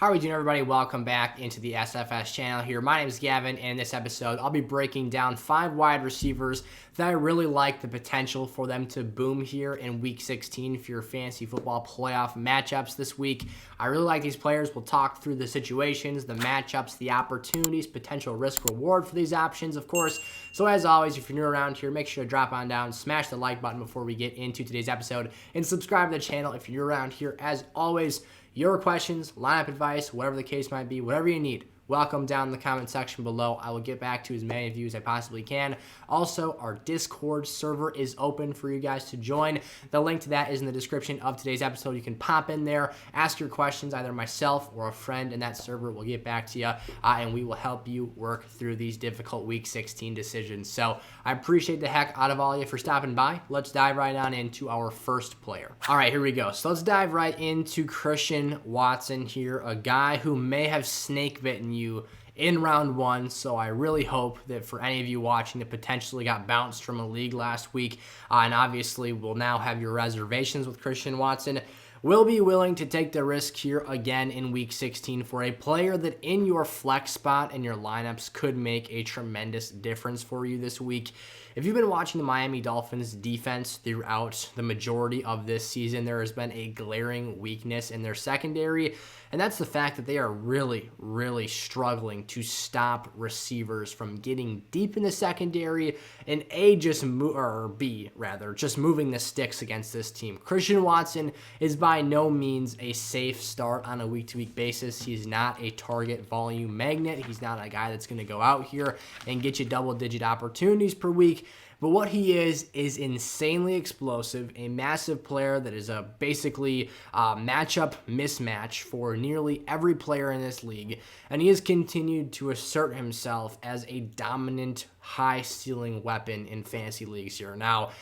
How are we doing, everybody? Welcome back into the SFS channel here. My name is Gavin, and in this episode, I'll be breaking down 5 wide receivers that I really like the potential for them to boom here in Week 16 for your fantasy football playoff matchups this week. I really like these players. We'll talk through the situations, the matchups, the opportunities, potential risk-reward for these options, of course. So as always, if you're new around here, make sure to drop on down, smash the like button before we get into today's episode, and subscribe to the channel if you're new around here. As always, your questions, lineup advice, whatever the case might be, whatever you need, welcome down in the comment section below. I will get back to as many of you as I possibly can. Also, our Discord server is open for you guys to join. The link to that is in the description of today's episode. You can pop in there, ask your questions, either myself or a friend in that server will get back to you, and we will help you work through these difficult Week 16 decisions. So I appreciate the heck out of all of you for stopping by. Let's dive right on into our first player. All right, here we go. So let's dive right into Christian Watson here, a guy who may have snake bitten you in round 1, so I really hope that for any of you watching that potentially got bounced from a league last week, and obviously will now have your reservations with Christian Watson, will be willing to take the risk here again in Week 16 for a player that in your flex spot and your lineups could make a tremendous difference for you this week. If you've been watching the Miami Dolphins defense throughout the majority of this season, there has been a glaring weakness in their secondary, and that's the fact that they are really struggling to stop receivers from getting deep in the secondary and just moving the sticks against this team. Christian Watson is by no means a safe start on a week-to-week basis. He's not a target volume magnet. He's not a guy that's going to go out here and get you double-digit opportunities per week. But what he is insanely explosive, a massive player that is basically a matchup mismatch for nearly every player in this league. And he has continued to assert himself as a dominant, high-ceiling weapon in fantasy leagues here. Now,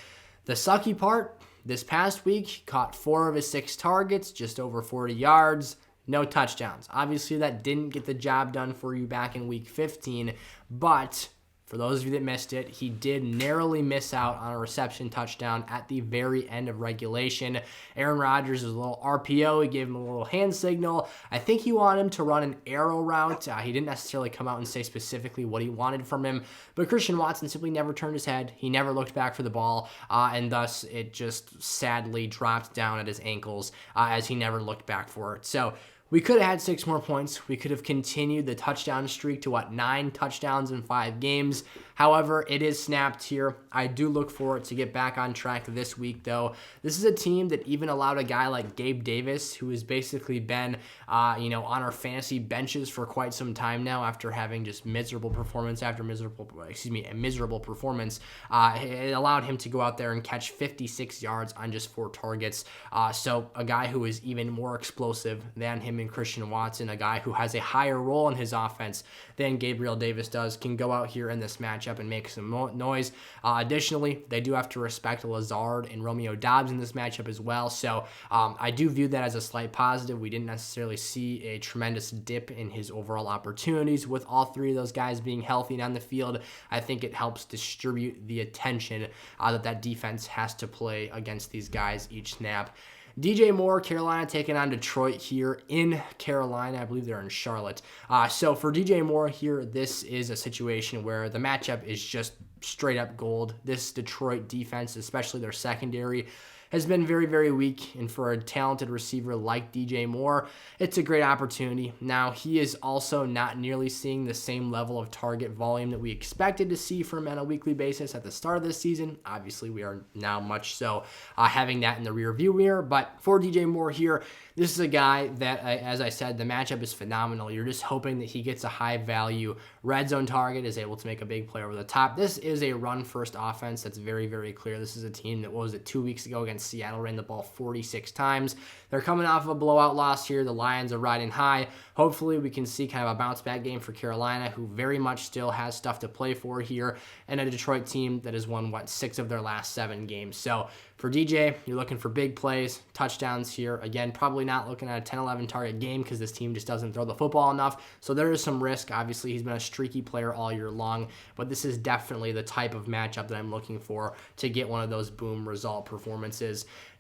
the sucky part, this past week, he caught 4 of his 6 targets, just over 40 yards, no touchdowns. Obviously, that didn't get the job done for you back in Week 15, but for those of you that missed it, he did narrowly miss out on a reception touchdown at the very end of regulation. Aaron Rodgers was a little RPO. He gave him a little hand signal. I think he wanted him to run an arrow route. He didn't necessarily come out and say specifically what he wanted from him, but Christian Watson simply never turned his head. He never looked back for the ball, and thus it just sadly dropped down at his ankles as he never looked back for it. So we could have had 6 more points. We could have continued the touchdown streak to, 9 touchdowns in 5 games. However, it is snapped here. I do look for it to get back on track this week, though. This is a team that even allowed a guy like Gabe Davis, who has basically been, on our fantasy benches for quite some time now after having just miserable performance after miserable performance. It allowed him to go out there and catch 56 yards on just 4 targets. So a guy who is even more explosive than him and Christian Watson, a guy who has a higher role in his offense than Gabriel Davis does, can go out here in this matchup and make some noise. Additionally, they do have to respect Lazard and Romeo Doubs in this matchup as well. So I do view that as a slight positive. We didn't necessarily see a tremendous dip in his overall opportunities with all 3 of those guys being healthy and on the field. I think it helps distribute the attention that defense has to play against these guys each snap. DJ Moore, Carolina taking on Detroit here in Carolina. I believe they're in Charlotte. So for DJ Moore here, this is a situation where the matchup is just straight up gold. This Detroit defense, especially their secondary, has been very weak, and for a talented receiver like DJ Moore, it's a great opportunity. Now, he is also not nearly seeing the same level of target volume that we expected to see from him on a weekly basis at the start of this season. Obviously, we are now much so having that in the rear view mirror, but for DJ Moore here, this is a guy that, as I said, the matchup is phenomenal. You're just hoping that he gets a high-value red zone target, is able to make a big play over the top. This is a run-first offense that's very clear. This is a team that, 2 weeks ago against Seattle, ran the ball 46 times. They're coming off of a blowout loss here. The Lions are riding high. Hopefully, we can see kind of a bounce-back game for Carolina, who very much still has stuff to play for here, and a Detroit team that has won, 6 of their last 7 games. So for DJ, you're looking for big plays, touchdowns here. Again, probably not looking at a 10-11 target game because this team just doesn't throw the football enough. So there is some risk. Obviously, he's been a streaky player all year long, but this is definitely the type of matchup that I'm looking for to get one of those boom result performances.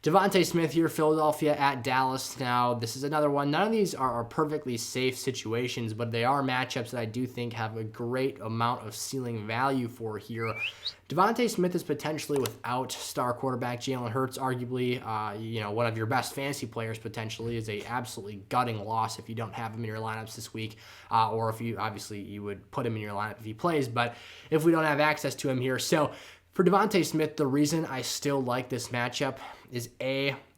Devonta Smith here, Philadelphia at Dallas. Now, this is another one. None of these are perfectly safe situations, but they are matchups that I do think have a great amount of ceiling value for here. Devonta Smith is potentially without star quarterback Jalen Hurts, arguably, one of your best fantasy players potentially, is a absolutely gutting loss if you don't have him in your lineups this week, or if you would put him in your lineup if he plays, but if we don't have access to him here. So for Devonta Smith, the reason I still like this matchup is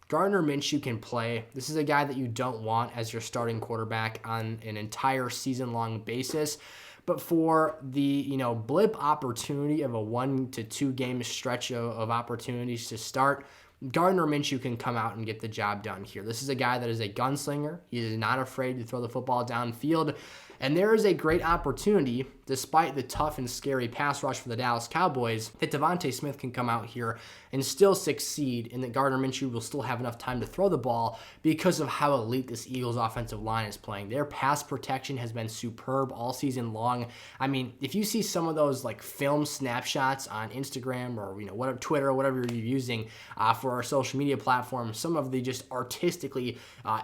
Gardner Minshew can play. This is a guy that you don't want as your starting quarterback on an entire season-long basis. But for the blip opportunity of a 1 to 2 game stretch of opportunities to start, Gardner Minshew can come out and get the job done here. This is a guy that is a gunslinger. He is not afraid to throw the football downfield. And there is a great opportunity, despite the tough and scary pass rush for the Dallas Cowboys, that Devonta Smith can come out here and still succeed, and that Gardner Minshew will still have enough time to throw the ball because of how elite this Eagles offensive line is playing. Their pass protection has been superb all season long. I mean, if you see some of those like film snapshots on Instagram or Twitter or whatever you're using for our social media platforms, some of the just artistically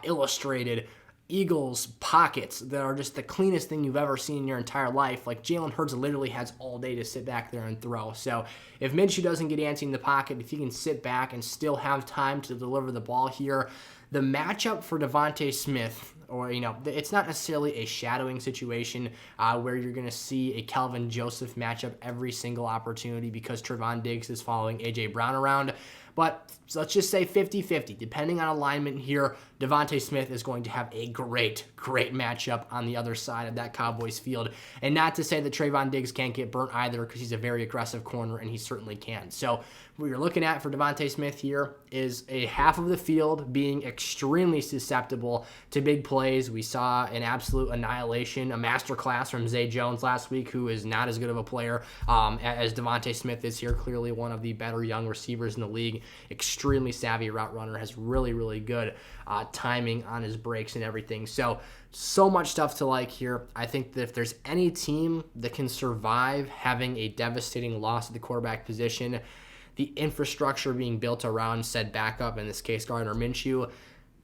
illustrated Eagles pockets that are just the cleanest thing you've ever seen in your entire life. Like Jalen Hurts literally has all day to sit back there and throw. So if Minshew doesn't get antsy in the pocket, if he can sit back and still have time to deliver the ball here, the matchup for Devonta Smith, it's not necessarily a shadowing situation where you're going to see a Calvin Joseph matchup every single opportunity because Trevon Diggs is following A.J. Brown around. But let's just say 50-50. Depending on alignment here, Devonta Smith is going to have a great matchup on the other side of that Cowboys field. And not to say that Trevon Diggs can't get burnt either, because he's a very aggressive corner, and he certainly can. So what you're looking at for Devonta Smith here is a half of the field being extremely susceptible to big plays. We saw an absolute annihilation, a masterclass from Zay Jones last week, who is not as good of a player as Devonta Smith is here. Clearly one of the better young receivers in the league. Extremely savvy route runner, has really good timing on his breaks and everything. So much stuff to like here. I think that if there's any team that can survive having a devastating loss at the quarterback position, the infrastructure being built around said backup, in this case Gardner Minshew,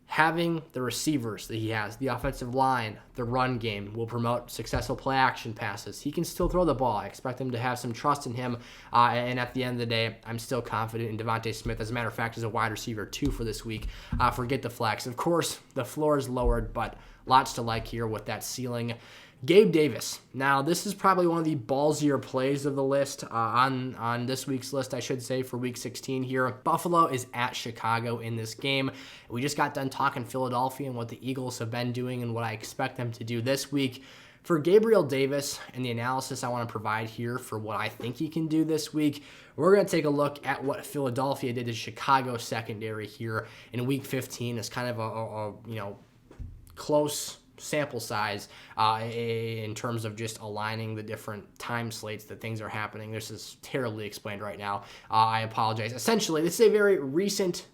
having the receivers that he has, the offensive line, the run game will promote successful play action passes. He can still throw the ball. I expect them to have some trust in him. And at the end of the day, I'm still confident in Devonta Smith. As a matter of fact, as a wide receiver 2 for this week. Forget the flex. Of course, the floor is lowered, but lots to like here with that ceiling. Gabe Davis. Now, this is probably one of the ballsier plays of the list, on this week's list, I should say, for Week 16 here. Buffalo is at Chicago in this game. We just got done talking Philadelphia and what the Eagles have been doing and what I expect them to do this week. For Gabriel Davis and the analysis I want to provide here for what I think he can do this week, we're going to take a look at what Philadelphia did to Chicago secondary here in Week 15 as kind of a close sample size in terms of just aligning the different time slates that things are happening. This is terribly explained right now. I apologize. Essentially, this is a very recent,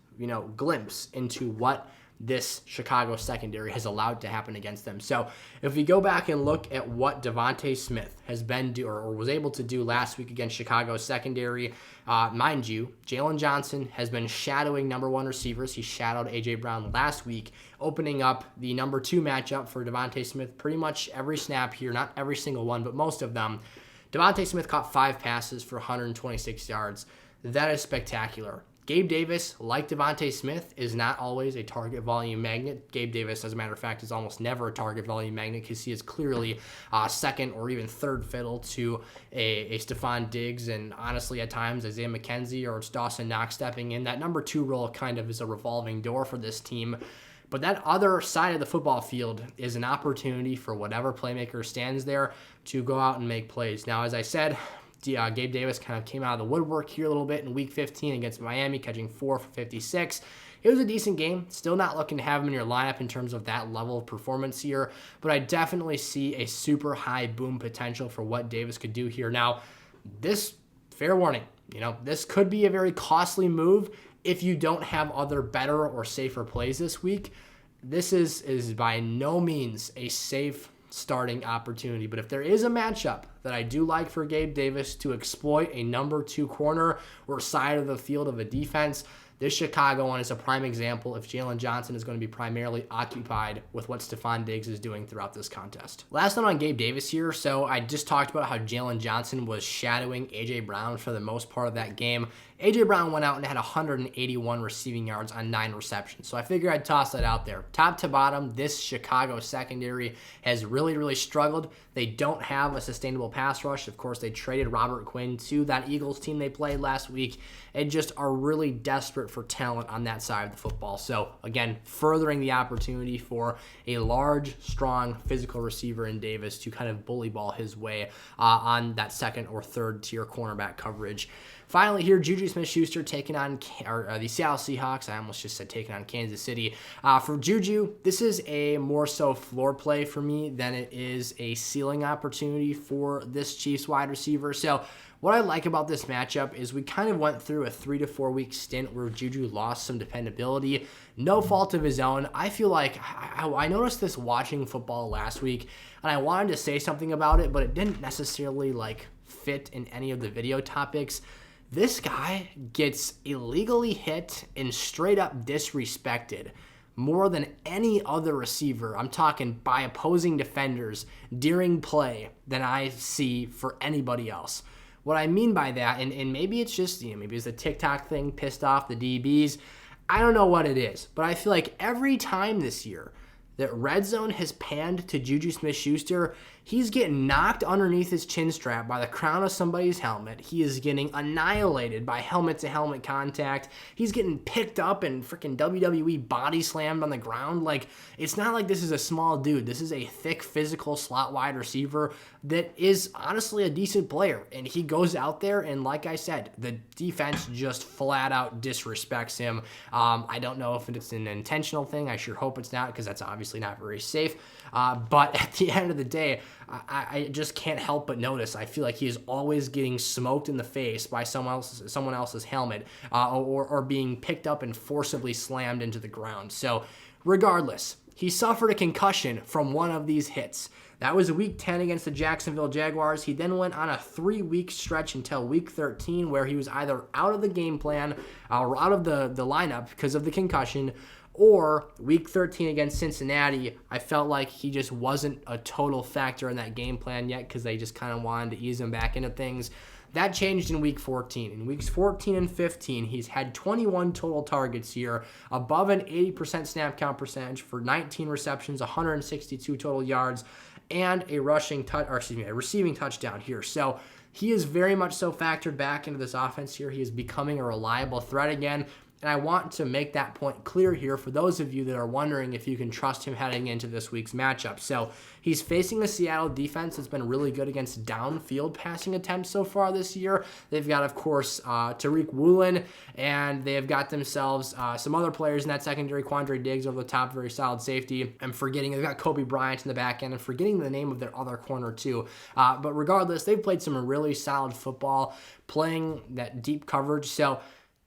glimpse into what this Chicago secondary has allowed to happen against them. So if we go back and look at what Devonta Smith has been or was able to do last week against Chicago's secondary, mind you, Jalen Johnson has been shadowing number 1 receivers. He shadowed A.J. Brown last week, opening up the number 2 matchup for Devonta Smith pretty much every snap here, not every single one, but most of them. Devonta Smith caught 5 passes for 126 yards. That is spectacular. Gabe Davis, like Devonta Smith, is not always a target volume magnet. Gabe Davis, as a matter of fact, is almost never a target volume magnet because he is clearly second or even third fiddle to a Stephon Diggs, and honestly at times Isaiah McKenzie or it's Dawson Knox stepping in. That number 2 role kind of is a revolving door for this team. But that other side of the football field is an opportunity for whatever playmaker stands there to go out and make plays. Now, as I said, Gabe Davis kind of came out of the woodwork here a little bit in Week 15 against Miami, catching 4 for 56. It was a decent game. Still not looking to have him in your lineup in terms of that level of performance here, but I definitely see a super high boom potential for what Davis could do here. Now, this, fair warning, this could be a very costly move if you don't have other better or safer plays this week. This is by no means a safe starting opportunity. But if there is a matchup that I do like for Gabe Davis to exploit a number 2 corner or side of the field of a defense, This Chicago one is a prime example if Jalen Johnson is going to be primarily occupied with what Stephon Diggs is doing throughout this contest. Last note on Gabe Davis here. So I just talked about how Jalen Johnson was shadowing A.J. Brown for the most part of that game. A.J. Brown went out and had 181 receiving yards on 9 receptions. So I figured I'd toss that out there. Top to bottom, this Chicago secondary has really struggled. They don't have a sustainable pass rush. Of course, they traded Robert Quinn to that Eagles team they played last week and just are really desperate for talent on that side of the football. So again, furthering the opportunity for a large, strong, physical receiver in Davis to kind of bully ball his way on that second or third tier cornerback coverage. Finally here, JuJu Smith-Schuster taking on the Seattle Seahawks. I almost just said taking on Kansas City. For JuJu, this is a more so floor play for me than it is a ceiling opportunity for this Chiefs wide receiver. So what I like about this matchup is we kind of went through a 3 to 4 week stint where JuJu lost some dependability. No fault of his own. I feel like I noticed this watching football last week, and I wanted to say something about it, but it didn't necessarily fit in any of the video topics. This guy gets illegally hit and straight up disrespected more than any other receiver. I'm talking by opposing defenders during play than I see for anybody else. What I mean by that, and maybe it's just, maybe it's a TikTok thing, pissed off the DBs. I don't know what it is, but I feel like every time this year that Red Zone has panned to JuJu Smith-Schuster, he's getting knocked underneath his chin strap by the crown of somebody's helmet. He is getting annihilated by helmet-to-helmet contact. He's getting picked up and freaking WWE body slammed on the ground. It's not like this is a small dude. This is a thick, physical slot wide receiver that is honestly a decent player. And he goes out there, and like I said, the defense just flat out disrespects him. I don't know if it's an intentional thing. I sure hope it's not, because that's obviously not very safe. But at the end of the day, I just can't help but notice. I feel like he is always getting smoked in the face by someone else's helmet, or being picked up and forcibly slammed into the ground. So regardless, he suffered a concussion from one of these hits. That was week 10 against the Jacksonville Jaguars. He then went on a 3-week stretch until week 13 where he was either out of the game plan or out of the lineup because of the concussion, or week 13 against Cincinnati, I felt like he just wasn't a total factor in that game plan yet because they just kind of wanted to ease him back into things. That changed in week 14. In weeks 14 and 15, he's had 21 total targets here, above an 80% snap count percentage for 19 receptions, 162 total yards, and a receiving touchdown here. So he is very much so factored back into this offense here. He is becoming a reliable threat again. And I want to make that point clear here for those of you that are wondering if you can trust him heading into this week's matchup. So he's facing a Seattle defense that's been really good against downfield passing attempts so far this year. They've got, of course, Tariq Woolen, and they have got themselves some other players in that secondary. Quandre Diggs over the top, very solid safety. I'm forgetting, they've got Kobe Bryant in the back end. I'm forgetting the name of their other corner too. But regardless, they've played some really solid football, playing that deep coverage. So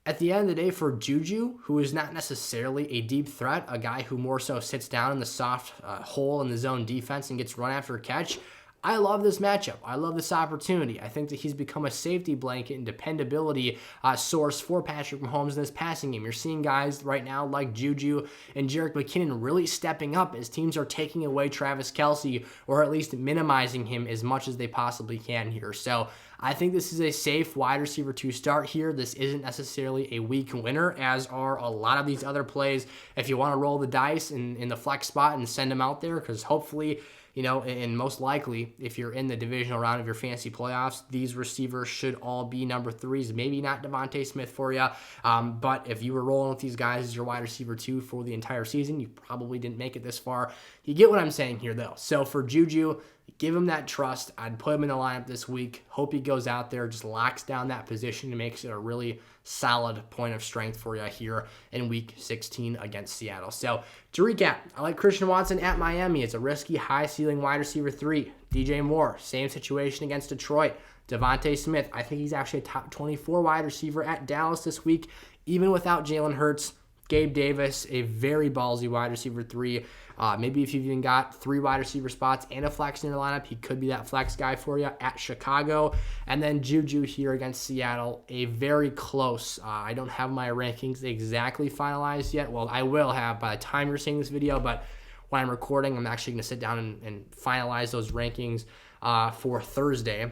at the end of the day, for JuJu, who is not necessarily a deep threat, a guy who more so sits down in the soft hole in the zone defense and gets run after a catch, I love this matchup. I love this opportunity. I think that he's become a safety blanket and dependability source for Patrick Mahomes in this passing game. You're seeing guys right now like JuJu and Jerick McKinnon really stepping up as teams are taking away Travis Kelce, or at least minimizing him as much as they possibly can here. So I think this is a safe wide receiver to start here. This isn't necessarily a weak winner, as are a lot of these other plays. If you want to roll the dice in the flex spot and send them out there, because hopefully, and most likely, if you're in the divisional round of your fantasy playoffs, these receivers should all be number 3s. Maybe not Devonta Smith for you, but if you were rolling with these guys as your wide receiver 2 for the entire season, you probably didn't make it this far. You get what I'm saying here, though. So for JuJu, give him that trust. I'd put him in the lineup this week. Hope he goes out there, just locks down that position and makes it a really solid point of strength for you here in week 16 against Seattle. So to recap, I like Christian Watson at Miami. It's a risky, high-ceiling wide receiver 3. DJ Moore, same situation against Detroit. Devonta Smith, I think he's actually a top 24 wide receiver at Dallas this week, even without Jalen Hurts. Gabe Davis, a very ballsy wide receiver 3. Maybe if you've even got 3 wide receiver spots and a flex in your lineup, he could be that flex guy for you at Chicago. And then JuJu here against Seattle, a very close. I don't have my rankings exactly finalized yet. Well, I will have by the time you're seeing this video, but when I'm recording, I'm actually going to sit down and finalize those rankings for Thursday.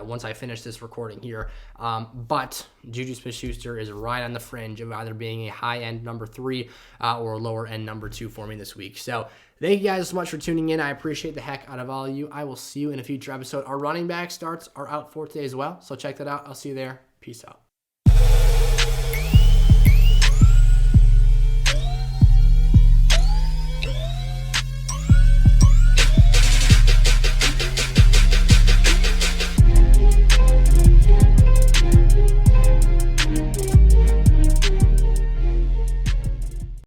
Once I finish this recording here. But JuJu Smith-Schuster is right on the fringe of either being a high-end number 3 or a lower-end number 2 for me this week. So thank you guys so much for tuning in. I appreciate the heck out of all of you. I will see you in a future episode. Our running back starts are out for today as well, so check that out. I'll see you there. Peace out.